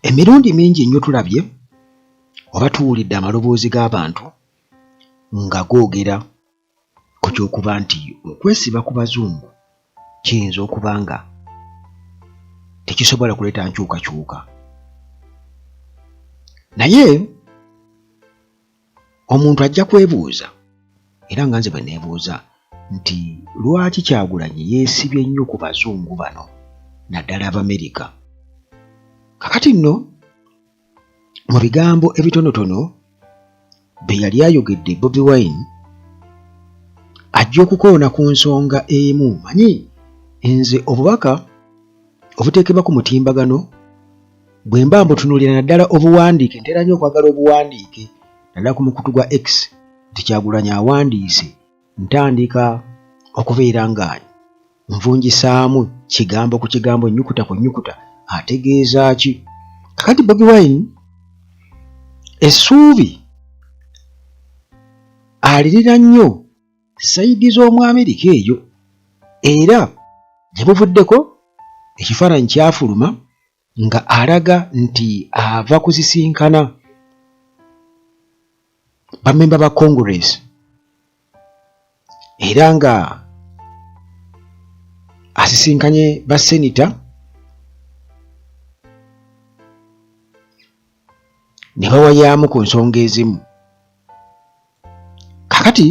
emirundi mingi nnyo tulabye oba tuwulidde amaloboozi g'abantu nga googera ku ky'okuba nti okwesiba ku bazungu kiyinza okuba nga tekisobola kuleeta nkyukakyuka. Naye omuntu ajja kwebuuza, era nga nze bwe neebuuza, nti lwaki Kyagulanyi yeesibye nnyo ku bazungu bano naddala Abamerika? Kakati nno mu bigambo ebitonotono bye yali ayogedde Bobi Wine ajja okukoona ku nsonga emu. Manyi nze obubaka obuteekebwa ku mutimbagano bwe mba mbutunuulira naddala obuwandiike, ntera nnyo okwagala obuwandiike naddala ku mukutu gwa X nti Kyagulanyi awandiise, ntandika okubeera nga nvunjisaamu kigambo ku kigambo, nnyukuta ku nnyukuta, ategeeza ki? Kakati Bobi Wine essuubi alirira nnyo sayidi z'omu Amerika eyo, era gye buvuddeko ekifaananyi kyafuluma nga alaga nti ava kuzisinkana bamemba ba Congress, era nga asisinkanye basenita ne bawayaamu ku nsonga ezimu. Kakati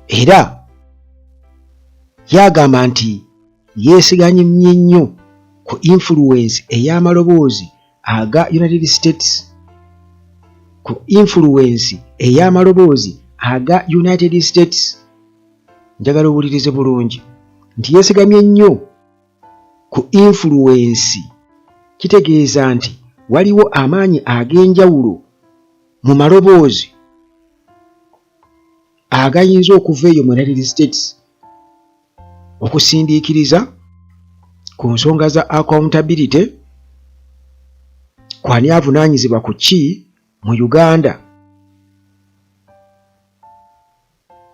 era yagamba nti yeesiganye nnyo ku influence ey'amaloboozi aga United States, ku influence ey'amaloboozi aga United States. Njagala owulirize bulungi nti yeesigamye nnyo ku influence, kitegeeza nti waliwo amaanyi ag'enjawulo mu maloboozi agayinza okuva eyo mu United States okusindiikiriza ku nsonga za accountability, kwani avunaanyizibwa ku ki mu Uganda.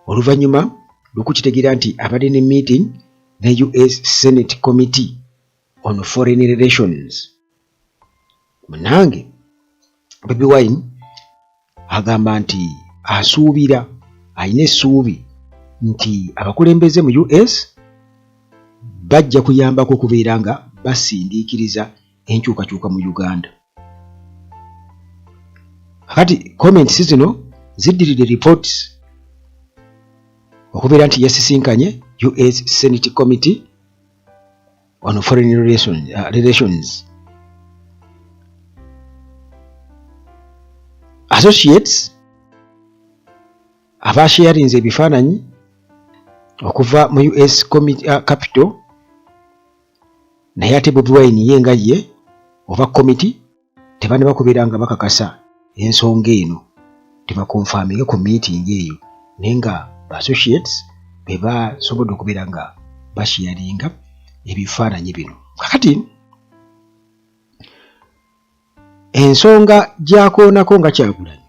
Oluvannyuma lw'okukitegeera nti abadde ne meeting ne US Senate Committee on Foreign Relations. Munange Bobi Wine agamba nti asuubira, alina essuubi nti abakulembeze mu US bajja kuyambako okubeera nga basindiikiriza enkyukakyuka mu Uganda. Kati comments zino ziddiridde reports okubeera nti yasisinkanye US Senate Committee on Foreign Relations. Associates abasharinze ebifaananyi okuva mu US Capital, naye ate Bobi Wine ye nga ye oba committee tebaana bakubeera nga bakakasa ensonga eno, tebakonfaaminge ku meeting eyo, naye nga ba associates be basobodde okubeera nga basharinga ebifaananyi bino. Kakati ensonga gy'akoonako nga Kyagulanyi,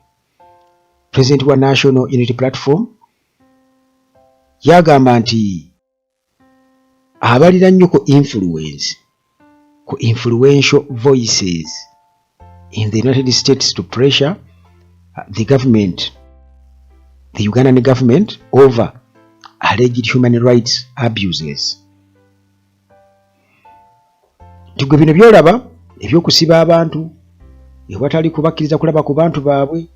President wa National Unity Platform, yagamba nti abalira nnyo ku influence, ku influential voices in the United States to pressure the government, the Ugandan government, over alleged human rights abuses. Tigwe bino byolaba ebyokusiba abantu ewatali kubakkiriza kulaba ku bantu baabwe,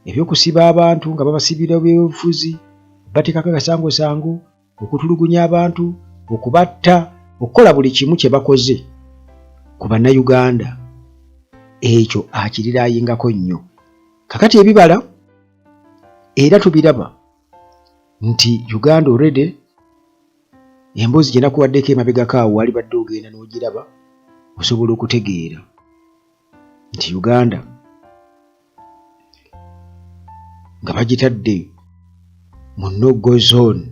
ebyokusiba abantu nga babasibira byebufuzi, bateekako akasangosango, okutulugunya abantu, okubatta, okukola buli kimu kye bakoze ku bannayuganda, ekyo akirirayingako nnyo. Kakati ebibala era tubiraba nti Uganda already emboozi gye nakuwaddeko emabegako awo wali badde ogenda n'ogiraba osobola okutegeera nti Uganda nga bagitadde mu no-go zone.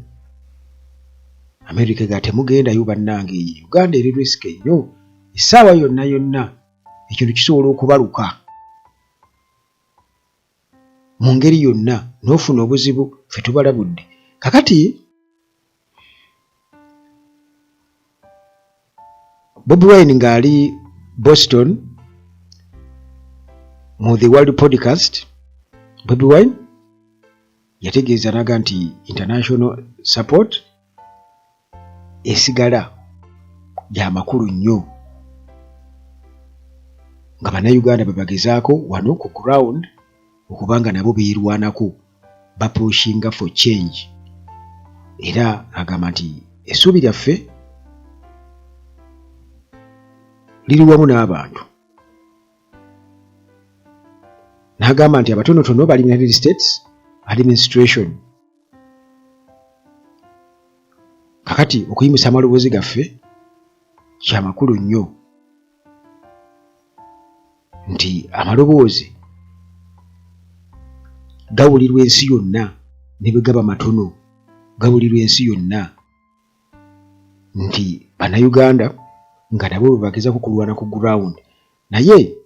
America ga temugendayo bannange, Uganda eri risk nnyo, essaawa yonna yonna ekintu kisobola okubaluka mu ngeri yonna n'ofuna obuzibu ffe tubalabudde. Kakati Bobi Wine ng'ali Boston mu The World Podcast, Bobi Wine yategeeza naga nti international support esigala ya makulu nnyo nga bannayuganda bebagezaako wano ku ground okubanga nabo beerwanako bapushinga for change. Era agamba nti essuubi lyaffe liri wamu n'abantu. N'agamba nti abatonotono bali United States administration. Kakati okuyimusa amaloboozi gaffe kya makulu nnyo nti amaloboozi gawulirwa ensi yonna ne bwe gaba matono gawulirwa ensi yonna nti bannayuganda nga nabo bwe bagezaako kulwana ku ground. Naye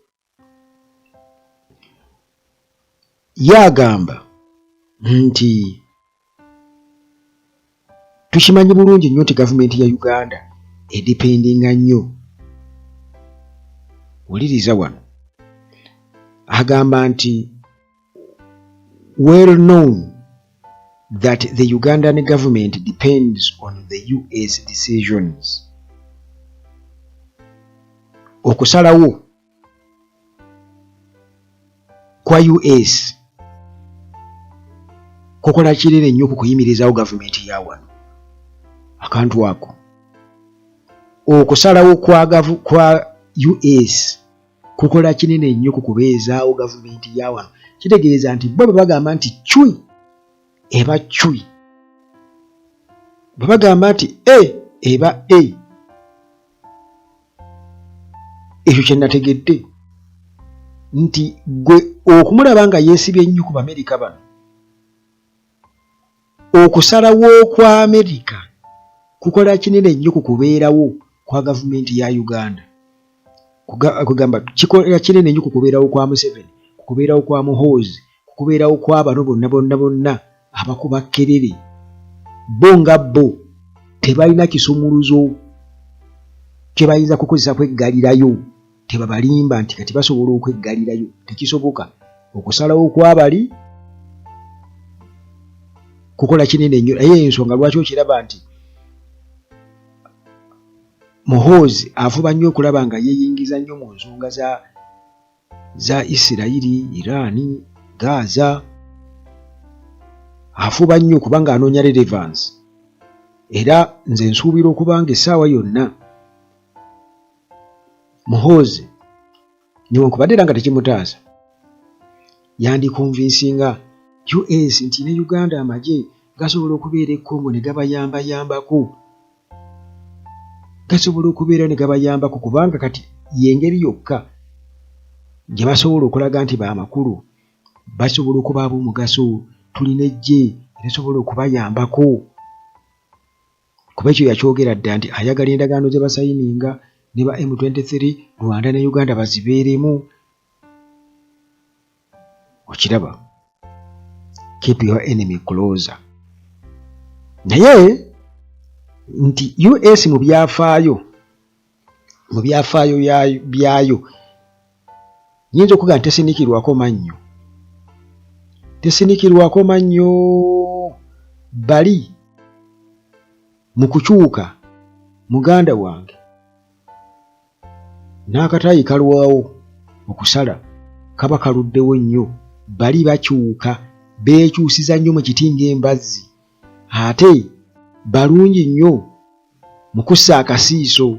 yagamba nti tukimanyi bulungi nnyo nti gavumenti ya Uganda edipendinga nnyo. Wuliriza wano, agamba nti well known that the Ugandan government depends on the US decisions. Okusalawo kwa US kukola kirere nnyo ku kuyimirizaawo gavumenti ya wano akantu ako. Okusalawo kwa US kukola kinene nnyo ku kubeezaawo gavumenti ya wano. Kitegeeza nti bo bagamba nti chui eba chui, bwe bagamba nti eba ekyo kye nategedde nti gwe okumulaba nga yeesibye ennyo ku Bamerika bano, okusalawo kwa Amerika kukola kinene nnyo ku kubeerawo kwa gavumenti ya Uganda. Kugamba kikola kinene nnyo ku kubeerawo kwa Museveni, ku kubeerawo kwa Muhoozi, ku kubeerawo kwa bano bonna abakuba kkerere. Bo nga bo tebalina kisumuluzo kye bayinza kukozesa kweggalirayo, tebabalimba nti kati basobola okweggalirayo. Tekisoboka. Okusalawo kw'abali kukola kinene nnyo. Naye ensonga lwaki okiraba nti Muhoozi afuba nnyo okulaba nga yeeyingiza nnyo mu nsonga za Isirayiri, Iraani, Gaza. Afuba nnyo kubanga anoonya relevance. Era nze nsuubira okubanga essaawa yonna Muhoozi newankubadde era nga tekimutaasa yandikonvinsinga US nti ne Uganda amagye gasobola okubeera e Congo ne gabayambako, gasobola okubeera ne gabayambako kubanga kati y'engeri yokka gye basobola okulaga nti baamakulu, basobola okuba ab'omugaso. Tulina ejje erisobola okubayambako. Kuba ekyo yakyogera dda nti ayagala endagaano ze basayininga ne ba M23 Rwanda ne Uganda bazibeeremu. Okiraba, keep your enemy closer. Naye nti US mu byafaayo byayo nyinza okugaa nti tesinikirwako mannyo bali mu kukyuka. Muganda wange n'akataayi kalwawo okusala kaba kaluddewo nnyo. Bali bakyuka, beekyusiza nnyo mu kiti ng'embazzi, ate balungi nnyo mu kussa akasiiso.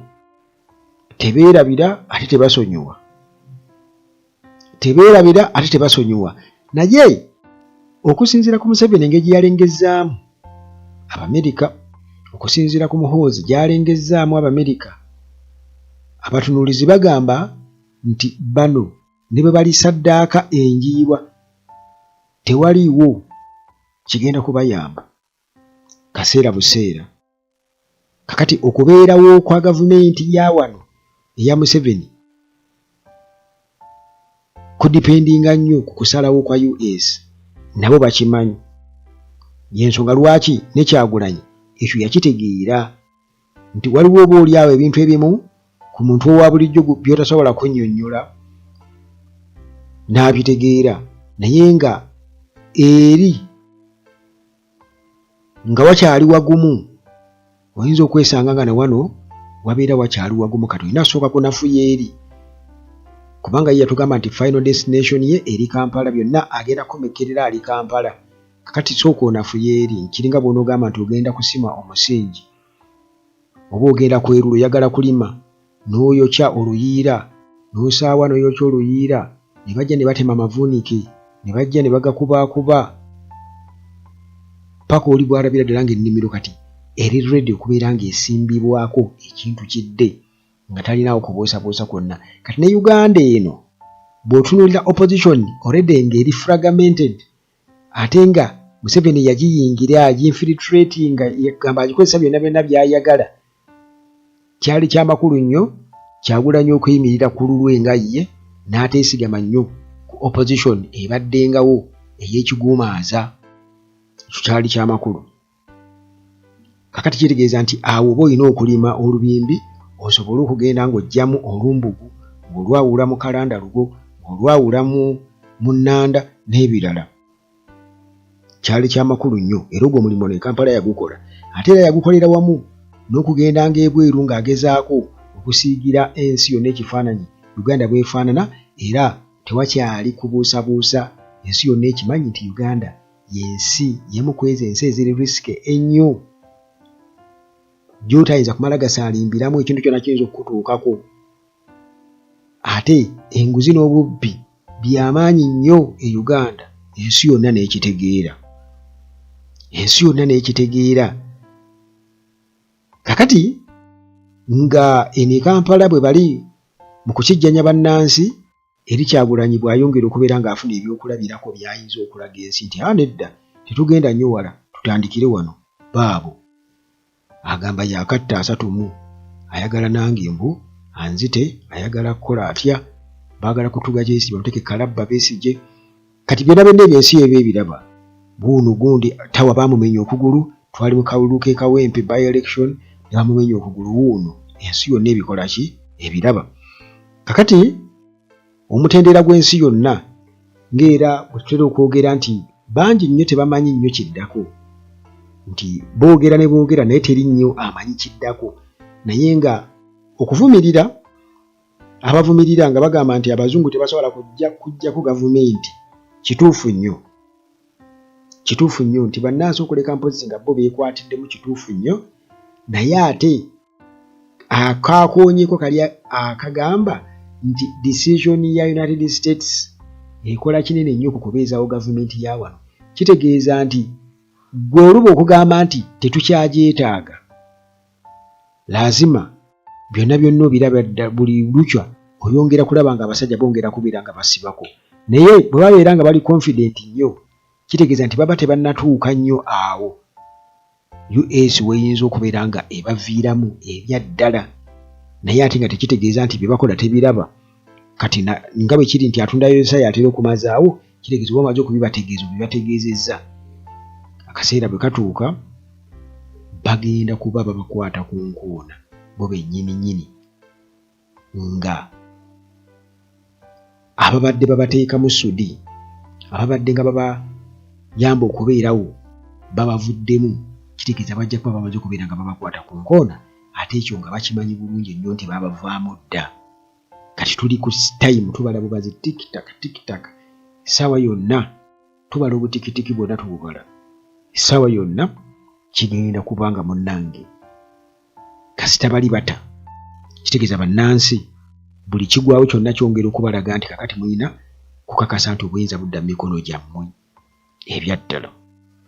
Tebeerabira ate tebasonyiwa. Naye okusinziira ku Museveni engeri gye yalengezaamu Abamerika, okusinziira ku Muhoozi gy'alengezzaamu Abamerika, abatunuulizi bagamba nti bano ne bwe balisaddaaka enjiibwa tewaliiwo kigenda kubayamba kaseera buseera. Kakati okubeerawo kwa gavumenti ya wano eya Museveni kudipendinga nnyo ku kusalawo kwa US. Nabo bakimanyi. Y'ensonga lwaki ne Kyagulanyi ekyo yakitegeera nti waliwo oba oliawo ebintu ebimu ku muntu owa bulijjo by'otasobola kunnyonnyola n'abitegeera, naye nga eri nga wakyali wagumu oyinza okwesanga nga ne wano wabeera wakyali wagumu kati olina asooka kunafuya eri, kubanga ye yatugamba nti final destination ye eri Kampala, byonna agenda kumekerera ali Kampala. Kakati sooka onafuya eri, kiringa bw'onoogamba nti ogenda kusima omusingi oba ogenda kwerula oyagala kulima n'oyokya oluyiira, n'osaawa n'oyokya oluyiira, ne bajja ne batema amavuunike, ne bajja ne bagakubaakuba paka oli bw'alabira ddala ng'ennimiro kati eri ready okubeera ng'esimbibwako ekintu kidde nga talinaawo kubuusaabuusa kwonna. Kati ne Uganda eno bw'otunuulira opposition already ng'eri fragmented, ate nga Museveni yagiyingira aginfiltratinga yagamba agikozesa byonna byonna by'ayagala. Kyali ky'amakulu nnyo Kyagulanyi okuyimirira ku lulwe nga ye n'ateesigama nnyo ku opposition ebaddengawo ey'ekiguumaaza. Ekyo kyali ky'amakulu. Kakati kitegeeza nti awo oba olina okulima olubimbi osobole okugenda ng'oggyamu olumbugu, ng'olwawula mu kalandalugo, ng'olwawula mu nnanda n'ebirala. Kyali ky'amakulu nnyo era ogwo omulimu ne Kampala yagukola. Ate era yagukolera wamu n'okugendanga ebweru ng'agezaako okusiigira ensi yonna ekifaananyi Uganda bw'efaanana, era tewakyali kubuusabuusa. Ensi yonna ekimanyi nti Uganda y'ensi y'emu ku ezo ensi eziri risiki ennyo gy'otayinza kumala gasaalimbiramu ekintu kyonna kiyinza okukutuukako. Ate enguzi n'obubbi by'amaanyi nnyo e Uganda, ensi yonna n'ekitegeera. Ensi yonna n'ekitegeera. Kakati nga eno e Kampala bwe bali mu kukijjanya bannansi, eri Kyagulanyi bw'ayongera okubeera ng'afuna ebyokulabirako by'ayinza okulaga ensi nti nedda tetugenda nnyo wala, tutandikire wano baabo. Agamba yakatta 3 ayagala nange mbu anzite, ayagala kukola atya, baagala kutuga Besigye bamuteke Kalabba Besigye. Kati byonna byonna ebyensi ebyo ebiraba. Buno gundi tawa baamumenya okugulu, twali mu kalulu ke Kawempe by election ne bamumenya okugulu. Wuuno ensi yonna ebikola ki? Ebiraba. Kakati omutendera gw'ensi yonna ng'era bwe tutera okwogera nti bangi nnyo tebamanyi nnyo kiddako, nti boogera ne boogera naye teri nnyo amanyi kiddako. Naye nga okuvumirira, abavumirira nga bagamba nti abazungu tebasobola kujjako gavumenti, kituufu nnyo. Kituufu nnyo nti bannansi okuleka mpozi nga bo beekwatiddemu, kituufu nnyo. Naye ate akaakoonyeko kali akagamba nti decision ya United States ekola kinene nnyo ku kubeezaawo gavumenti ya wano. Kitegeeza nti gwe oluba okugamba nti tetukyagyetaaga, laazima byonna byonna obiraba buli lukya oyongera kulaba nga abasajja bongera kubeera nga basibako. Naye bwe babeera nga bali confident nnyo, kitegeeza nti baba tebannatuuka nnyo awo US weyinza okubeera nga ebaviiramu ebya ddala. Naye ate nga tekitegeeza nti bye bakola tebiraba. Kati nga bwe kiri nti atunda yosaya atera okumazaawo, kitegeeza oba amaze okubibategeeza obibategeezezza. Akaseera bwe katuuka bagenda kuba babakwata ku nkoona bo bennyini nnyini, nga ababadde babateekamu sudi, ababadde nga babayamba okubeerawo babavuddemu. Kitegeeza bajja kuba bamaze okubeera nga babakwata ku nkoona, ate ekyo nga bakimanyi bulungi nnyo nti babavaamu dda. Kati tuli ku time tubala bubazi tikitaka tikitaka, essaawa yonna tubala obutikitiki bwonna tububala. Essaawa yonna kigenda kubanga munnange kasita bali bata. Kitegeeza bannansi buli kigwawo kyonna kyongera okubalaga nti kakati mulina kukakasa nti obuyinza budda mu mikono gyammwe ebya ddala.